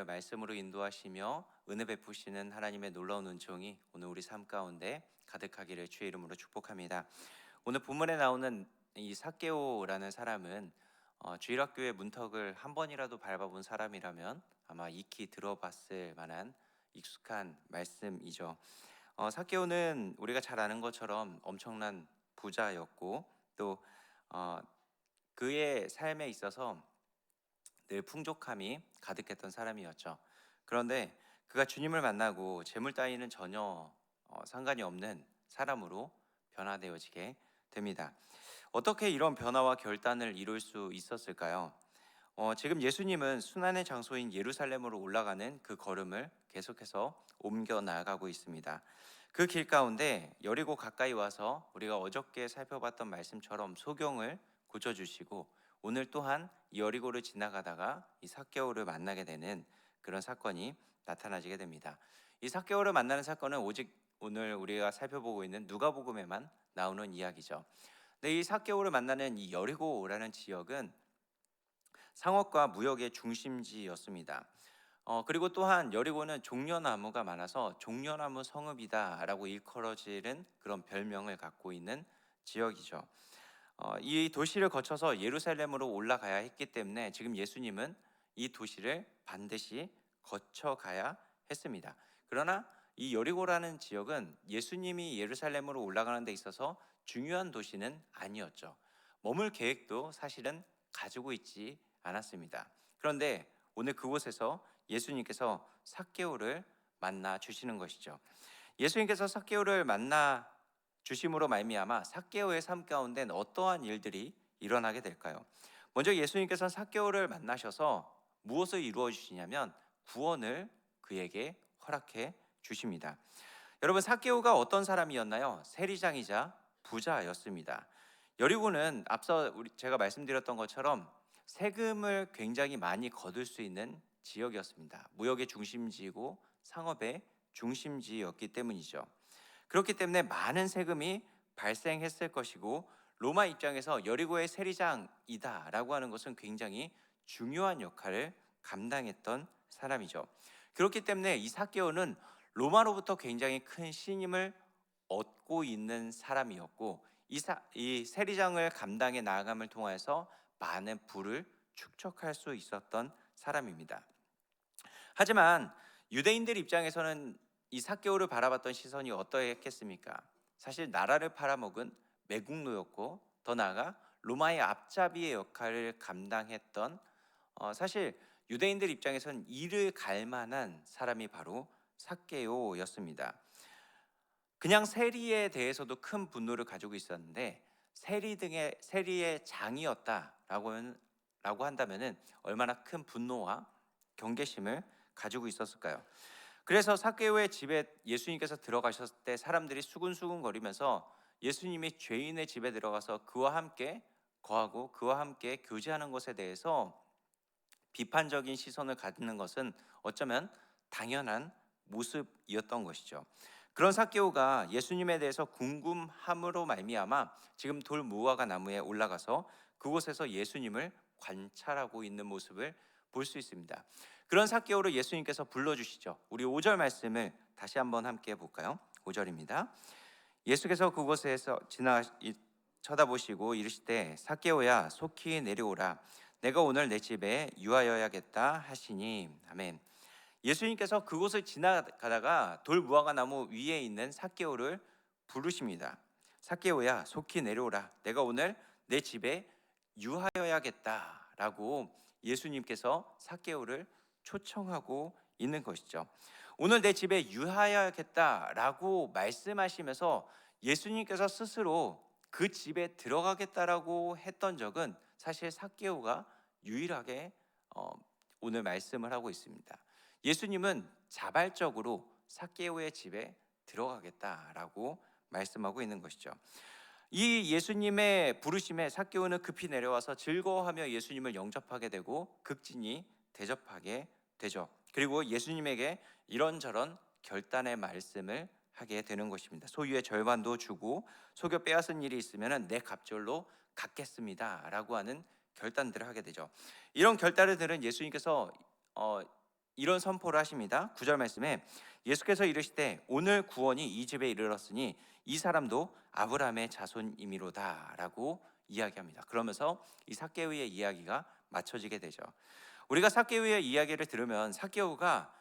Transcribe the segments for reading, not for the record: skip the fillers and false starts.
우리를 말씀으로 인도하시며 은혜 베푸시는 하나님의 놀라운 은총이 오늘 우리 삶 가운데 가득하기를 주의 이름으로 축복합니다. 오늘 본문에 나오는 이 삭개오라는 사람은 주일학교의 문턱을 한 번이라도 밟아본 사람이라면 아마 익히 들어봤을 만한 익숙한 말씀이죠. 삭개오는 우리가 잘 아는 것처럼 엄청난 부자였고 또 어, 그의 삶에 있어서 늘 풍족함이 가득했던 사람이었죠. 그런데 그가 주님을 만나고 재물 따위는 전혀 상관이 없는 사람으로 변화되어지게 됩니다. 어떻게 이런 변화와 결단을 이룰 수 있었을까요? 지금 예수님은 순환의 장소인 예루살렘으로 올라가는 그 걸음을 계속해서 옮겨 나가고 있습니다. 그 길 가운데 여리고 가까이 와서 우리가 어저께 살펴봤던 말씀처럼 소경을 고쳐주시고 오늘 또한 여리고를 지나가다가 이 삭개오를 만나게 되는 그런 사건이 나타나지게 됩니다. 이 삭개오를 만나는 사건은 오직 오늘 우리가 살펴보고 있는 누가복음에만 나오는 이야기죠. 근데 이 삭개오를 만나는 이 여리고라는 지역은 상업과 무역의 중심지였습니다. 그리고 또한 여리고는 종려나무가 많아서 종려나무 성읍이다라고 일컬어지는 그런 별명을 갖고 있는 지역이죠. 이 도시를 거쳐서 예루살렘으로 올라가야 했기 때문에 지금 예수님은 이 도시를 반드시 거쳐가야 했습니다. 그러나 이 여리고라는 지역은 예수님이 예루살렘으로 올라가는 데 있어서 중요한 도시는 아니었죠. 머물 계획도 사실은 가지고 있지 않았습니다. 그런데 오늘 그곳에서 예수님께서 삭개오를 만나 주시는 것이죠. 예수님께서 삭개오를 만나 주심으로 말미암아 삭개오의 삶 가운데는 어떠한 일들이 일어나게 될까요? 먼저 예수님께서 삭개오를 만나셔서 무엇을 이루어 주시냐면 구원을 그에게 허락해 주십니다. 여러분, 삭개오가 어떤 사람이었나요? 세리장이자 부자였습니다. 여리고는 앞서 제가 말씀드렸던 것처럼 세금을 굉장히 많이 거둘 수 있는 지역이었습니다. 무역의 중심지이고 상업의 중심지였기 때문이죠. 그렇기 때문에 많은 세금이 발생했을 것이고 로마 입장에서 여리고의 세리장이다라고 하는 것은 굉장히 중요한 역할을 감당했던 사람이죠. 그렇기 때문에 이 삭개오는 로마로부터 굉장히 큰 신임을 얻고 있는 사람이었고 이 세리장을 감당해 나아감을 통해서 많은 부를 축적할 수 있었던 사람입니다. 하지만 유대인들 입장에서는 이 삭개오를 바라봤던 시선이 어떠했겠습니까? 사실 나라를 팔아먹은 매국노였고 더 나아가 로마의 앞잡이의 역할을 감당했던 사실 유대인들 입장에서는 이를 갈 만한 사람이 바로 삭개오였습니다. 그냥 세리에 대해서도 큰 분노를 가지고 있었는데 세리의 장이었다라고 한다면은 얼마나 큰 분노와 경계심을 가지고 있었을까요? 그래서 삭개오의 집에 예수님께서 들어가셨을 때 사람들이 수군수군거리면서 예수님이 죄인의 집에 들어가서 그와 함께 거하고 그와 함께 교제하는 것에 대해서 비판적인 시선을 갖는 것은 어쩌면 당연한 모습이었던 것이죠. 그런 삭개오가 예수님에 대해서 궁금함으로 말미암아 지금 돌 무화과 나무에 올라가서 그곳에서 예수님을 관찰하고 있는 모습을 볼 수 있습니다. 그런 삭개오를 예수님께서 불러주시죠. 우리 5절 말씀을 다시 한번 함께 볼까요? 5절입니다. 예수께서 그곳에서 쳐다보시고 이르시되 삭개오야 속히 내려오라 내가 오늘 내 집에 유하여야겠다 하시니. 아멘. 예수님께서 그곳을 지나가다가 돌 무화과 나무 위에 있는 삭개오를 부르십니다. 삭개오야 속히 내려오라 내가 오늘 내 집에 유하여야겠다라고 예수님께서 삭개오를 초청하고 있는 것이죠. 오늘 내 집에 유하여야겠다라고 말씀하시면서 예수님께서 스스로 그 집에 들어가겠다라고 했던 적은 사실 삭개오가 유일하게 오늘 말씀을 하고 있습니다. 예수님은 자발적으로 삭개오의 집에 들어가겠다라고 말씀하고 있는 것이죠. 이 예수님의 부르심에 삭개오는 급히 내려와서 즐거워하며 예수님을 영접하게 되고 극진히 대접하게 되죠. 그리고 예수님에게 이런저런 결단의 말씀을 하게 되는 것입니다. 소유의 절반도 주고 속여 빼앗은 일이 있으면 내 갑절로 갚겠습니다 라고 하는 결단들을 하게 되죠. 이런 결단을 들은 예수님께서 이런 선포를 하십니다. 9절 말씀에 예수께서 이르시되 오늘 구원이 이 집에 이르렀으니 이 사람도 아브라함의 자손이미로다라고 이야기합니다. 그러면서 이 삭개오의 이야기가 맞춰지게 되죠. 우리가 삭개오의 이야기를 들으면 삭개오가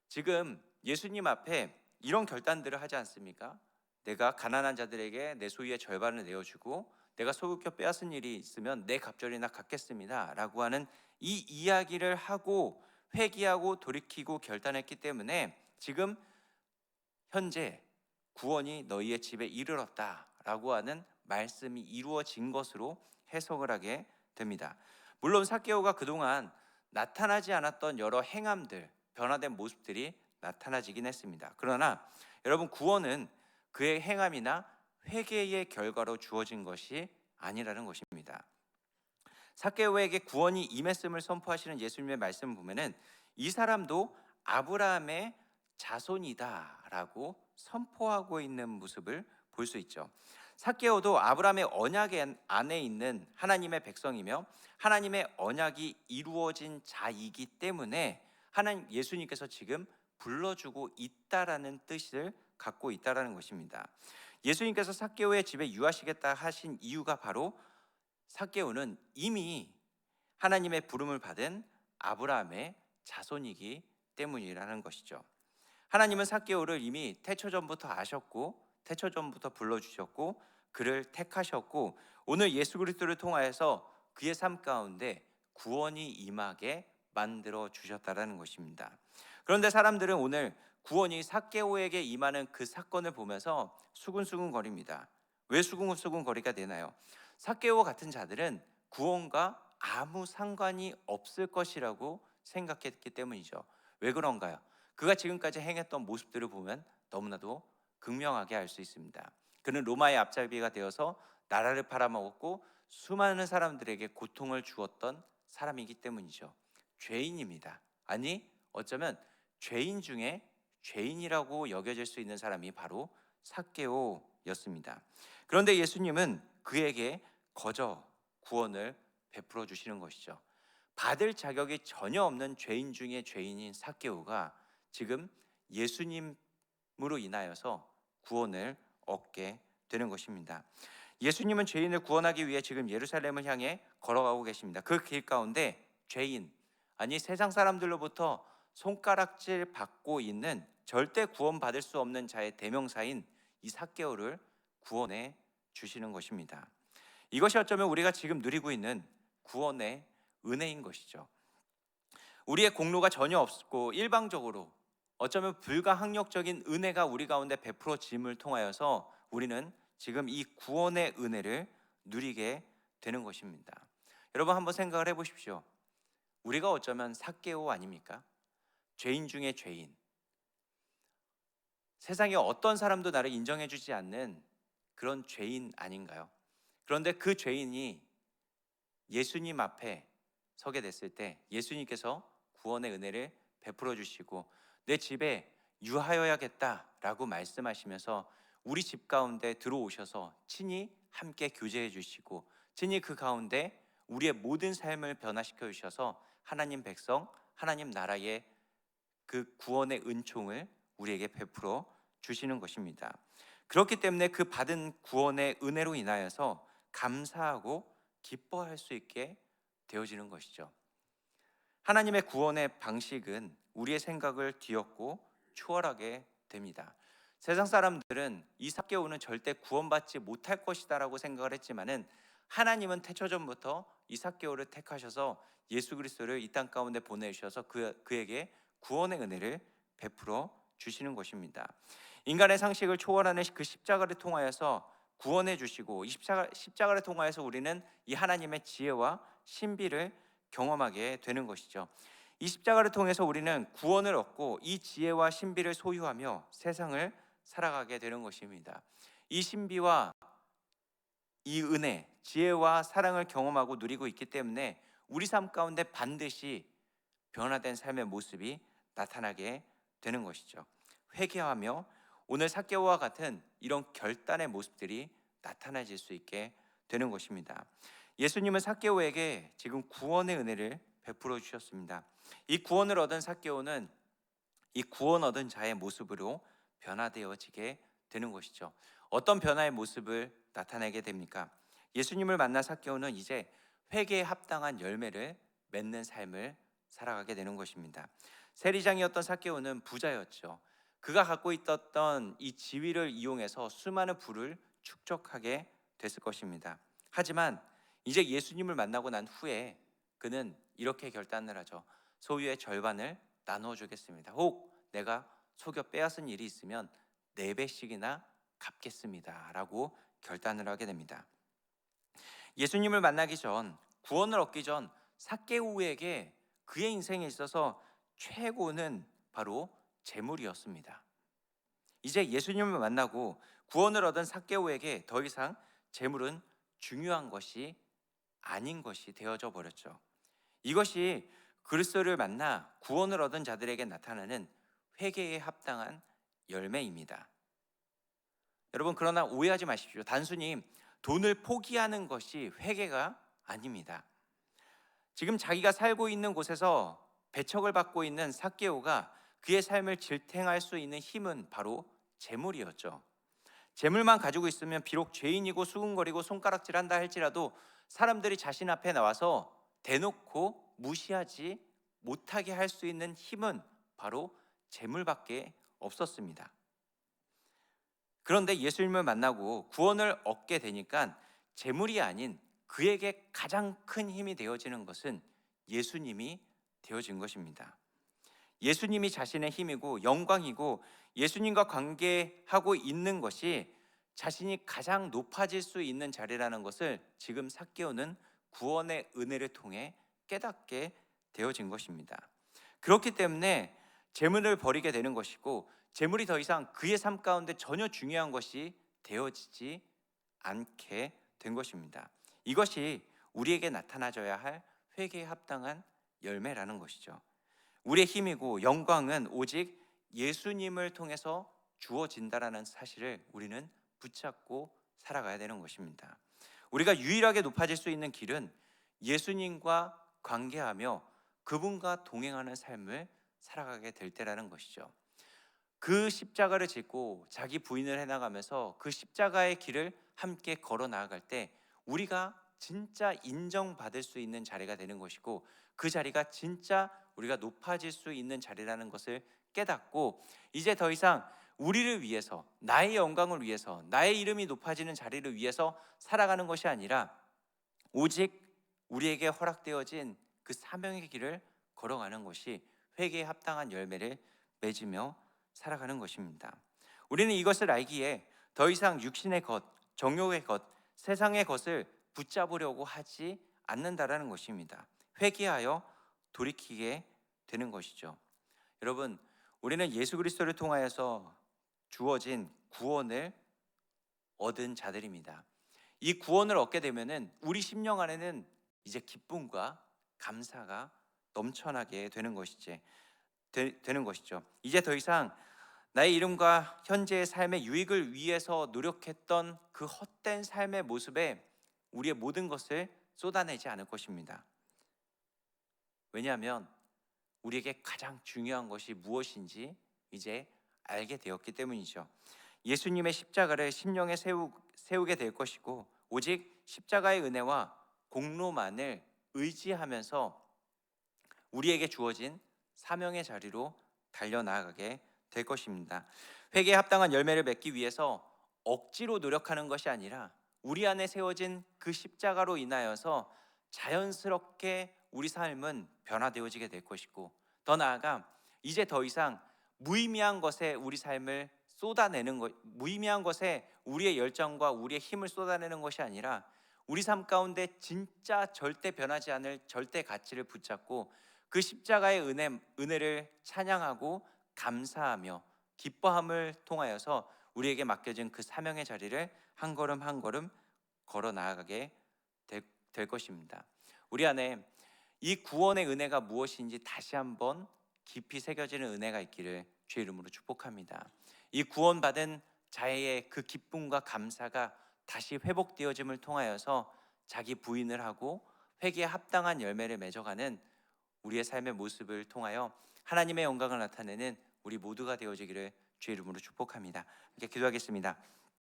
지금 예수님 앞에 이런 결단들을 하지 않습니까? 내가 가난한 자들에게 내 소유의 절반을 내어주고 내가 소유켜 빼앗은 일이 있으면 내 갑절이나 갚겠습니다 라고 하는 이 이야기를 하고 회개하고 돌이키고 결단했기 때문에 지금 현재 구원이 너희의 집에 이르렀다라고 하는 말씀이 이루어진 것으로 해석을 하게 됩니다. 물론 삭개오가 그동안 나타나지 않았던 여러 행함들, 변화된 모습들이 나타나지긴 했습니다. 그러나 여러분, 구원은 그의 행함이나 회개의 결과로 주어진 것이 아니라는 것입니다. 삭개오에게 구원이 임했음을 선포하시는 예수님의 말씀을 보면은 이 사람도 아브라함의 자손이다라고 선포하고 있는 모습을 볼 수 있죠. 삭개오도 아브라함의 언약 안에 있는 하나님의 백성이며 하나님의 언약이 이루어진 자이기 때문에 하나님 예수님께서 지금 불러주고 있다라는 뜻을 갖고 있다라는 것입니다. 예수님께서 삭개오의 집에 유하시겠다 하신 이유가 바로 삭개오는 이미 하나님의 부름을 받은 아브라함의 자손이기 때문이라는 것이죠. 하나님은 삭개오를 이미 태초전부터 아셨고 태초전부터 불러주셨고 그를 택하셨고 오늘 예수 그리스도를 통하여서 그의 삶 가운데 구원이 임하게 만들어 주셨다라는 것입니다. 그런데 사람들은 오늘 구원이 삭개오에게 임하는 그 사건을 보면서 수근수근거립니다. 왜 수근수근거리가 되나요? 삭개오 같은 자들은 구원과 아무 상관이 없을 것이라고 생각했기 때문이죠. 왜 그런가요? 그가 지금까지 행했던 모습들을 보면 너무나도 극명하게 알 수 있습니다. 그는 로마의 앞잡이가 되어서 나라를 팔아먹었고 수많은 사람들에게 고통을 주었던 사람이기 때문이죠. 죄인입니다. 아니, 어쩌면 죄인 중에 죄인이라고 여겨질 수 있는 사람이 바로 삭개오였습니다. 그런데 예수님은 그에게 거저 구원을 베풀어 주시는 것이죠. 받을 자격이 전혀 없는 죄인 중에 죄인인 삭개오가 지금 예수님으로 인하여서 구원을 얻게 되는 것입니다. 예수님은 죄인을 구원하기 위해 지금 예루살렘을 향해 걸어가고 계십니다. 그 길 가운데 죄인, 아니 세상 사람들로부터 손가락질 받고 있는 절대 구원받을 수 없는 자의 대명사인 이 삭개오를 구원해 주시는 것입니다. 이것이 어쩌면 우리가 지금 누리고 있는 구원의 은혜인 것이죠. 우리의 공로가 전혀 없고 일방적으로 어쩌면 불가항력적인 은혜가 우리 가운데 베풀어짐을 통하여서 우리는 지금 이 구원의 은혜를 누리게 되는 것입니다. 여러분 한번 생각을 해보십시오. 우리가 어쩌면 삭개오 아닙니까? 죄인 중에 죄인, 세상에 어떤 사람도 나를 인정해주지 않는 그런 죄인 아닌가요? 그런데 그 죄인이 예수님 앞에 서게 됐을 때 예수님께서 구원의 은혜를 베풀어 주시고 내 집에 유하여야겠다라고 말씀하시면서 우리 집 가운데 들어오셔서 친히 함께 교제해 주시고 친히 그 가운데 우리의 모든 삶을 변화시켜 주셔서 하나님 백성, 하나님 나라의 그 구원의 은총을 우리에게 베풀어 주시는 것입니다. 그렇기 때문에 그 받은 구원의 은혜로 인하여서 감사하고 기뻐할 수 있게 되어지는 것이죠. 하나님의 구원의 방식은 우리의 생각을 뒤엎고 초월하게 됩니다. 세상 사람들은 이 삭개오는 절대 구원받지 못할 것이다라고 생각을 했지만은 하나님은 태초전부터 이 삭개오를 택하셔서 예수 그리스도를 이 땅 가운데 보내주셔서 그에게 구원의 은혜를 베풀어 주시는 것입니다. 인간의 상식을 초월하는 그 십자가를 통하여서 구원해 주시고 이 십자가를 통하여서 우리는 이 하나님의 지혜와 신비를 경험하게 되는 것이죠. 이 십자가를 통해서 우리는 구원을 얻고 이 지혜와 신비를 소유하며 세상을 살아가게 되는 것입니다. 이 신비와 이 은혜, 지혜와 사랑을 경험하고 누리고 있기 때문에 우리 삶 가운데 반드시 변화된 삶의 모습이 나타나게 되는 것이죠. 회개하며 오늘 삭개오와 같은 이런 결단의 모습들이 나타나질 수 있게 되는 것입니다. 예수님은 삭개오에게 지금 구원의 은혜를 베풀어 주셨습니다. 이 구원을 얻은 삭개오는 이 구원 얻은 자의 모습으로 변화되어지게 되는 것이죠. 어떤 변화의 모습을 나타내게 됩니까? 예수님을 만난 삭개오는 이제 회개에 합당한 열매를 맺는 삶을 살아가게 되는 것입니다. 세리장이었던 삭개오는 부자였죠. 그가 갖고 있었던 이 지위를 이용해서 수많은 부를 축적하게 됐을 것입니다. 하지만 이제 예수님을 만나고 난 후에 그는 이렇게 결단을 하죠. 소유의 절반을 나누어 주겠습니다. 혹 내가 속여 빼앗은 일이 있으면 4배씩이나 갚겠습니다 라고 결단을 하게 됩니다. 예수님을 만나기 전, 구원을 얻기 전 삭개오에게 그의 인생에 있어서 최고는 바로 재물이었습니다. 이제 예수님을 만나고 구원을 얻은 삭개오에게 더 이상 재물은 중요한 것이 아닌 것이 되어져 버렸죠. 이것이 그리스도를 만나 구원을 얻은 자들에게 나타나는 회개에 합당한 열매입니다. 여러분, 그러나 오해하지 마십시오. 단순히 돈을 포기하는 것이 회개가 아닙니다. 지금 자기가 살고 있는 곳에서 배척을 받고 있는 삭개오가 그의 삶을 지탱할 수 있는 힘은 바로 재물이었죠. 재물만 가지고 있으면 비록 죄인이고 수군거리고 손가락질한다 할지라도 사람들이 자신 앞에 나와서 대놓고 무시하지 못하게 할 수 있는 힘은 바로 재물밖에 없었습니다. 그런데 예수님을 만나고 구원을 얻게 되니까 재물이 아닌 그에게 가장 큰 힘이 되어지는 것은 예수님이 되어진 것입니다. 예수님이 자신의 힘이고 영광이고 예수님과 관계하고 있는 것이 자신이 가장 높아질 수 있는 자리라는 것을 지금 삭개오는 구원의 은혜를 통해 깨닫게 되어진 것입니다. 그렇기 때문에 재물을 버리게 되는 것이고 재물이 더 이상 그의 삶 가운데 전혀 중요한 것이 되어지지 않게 된 것입니다. 이것이 우리에게 나타나져야 할 회개에 합당한 열매라는 것이죠. 우리의 힘이고 영광은 오직 예수님을 통해서 주어진다라는 사실을 우리는 붙잡고 살아가야 되는 것입니다. 우리가 유일하게 높아질 수 있는 길은 예수님과 관계하며 그분과 동행하는 삶을 살아가게 될 때라는 것이죠. 그 십자가를 짓고 자기 부인을 해나가면서 그 십자가의 길을 함께 걸어 나아갈 때 우리가 진짜 인정받을 수 있는 자리가 되는 것이고 그 자리가 진짜 우리가 높아질 수 있는 자리라는 것을 깨닫고 이제 더 이상 우리를 위해서 나의 영광을 위해서 나의 이름이 높아지는 자리를 위해서 살아가는 것이 아니라 오직 우리에게 허락되어진 그 사명의 길을 걸어가는 것이 회개에 합당한 열매를 맺으며 살아가는 것입니다. 우리는 이것을 알기에 더 이상 육신의 것, 정욕의 것, 세상의 것을 붙잡으려고 하지 않는다라는 것입니다. 회개하여 돌이키게 되는 것이죠. 여러분, 우리는 예수 그리스도를 통하여서 주어진 구원을 얻은 자들입니다. 이 구원을 얻게 되면은 우리 심령 안에는 이제 기쁨과 감사가 넘쳐나게 되는 것이죠. 이제 더 이상 나의 이름과 현재의 삶의 유익을 위해서 노력했던 그 헛된 삶의 모습에 우리의 모든 것을 쏟아내지 않을 것입니다. 왜냐하면 우리에게 가장 중요한 것이 무엇인지 이제 알게 되었기 때문이죠. 예수님의 십자가를 심령에 세우게 될 것이고 오직 십자가의 은혜와 공로만을 의지하면서 우리에게 주어진 사명의 자리로 달려나가게 될 것입니다. 회개에 합당한 열매를 맺기 위해서 억지로 노력하는 것이 아니라 우리 안에 세워진 그 십자가로 인하여서 자연스럽게 우리 삶은 변화되어지게 될 것이고 더 나아가 이제 더 이상 무의미한 것에 우리 삶을 쏟아내는 것, 무의미한 것에 우리의 열정과 우리의 힘을 쏟아내는 것이 아니라 우리 삶 가운데 진짜 절대 변하지 않을 절대 가치를 붙잡고 그 십자가의 은혜를 찬양하고 감사하며 기뻐함을 통하여서 우리에게 맡겨진 그 사명의 자리를 한 걸음 한 걸음 걸어 나아가게 될 것입니다. 우리 안에 이 구원의 은혜가 무엇인지 다시 한번 깊이 새겨지는 은혜가 있기를 주의 이름으로 축복합니다. 이 구원받은 자의 그 기쁨과 감사가 다시 회복되어짐을 통하여서 자기 부인을 하고 회개에 합당한 열매를 맺어가는 우리의 삶의 모습을 통하여 하나님의 영광을 나타내는 우리 모두가 되어지기를 주의 이름으로 축복합니다. 이렇게 기도하겠습니다.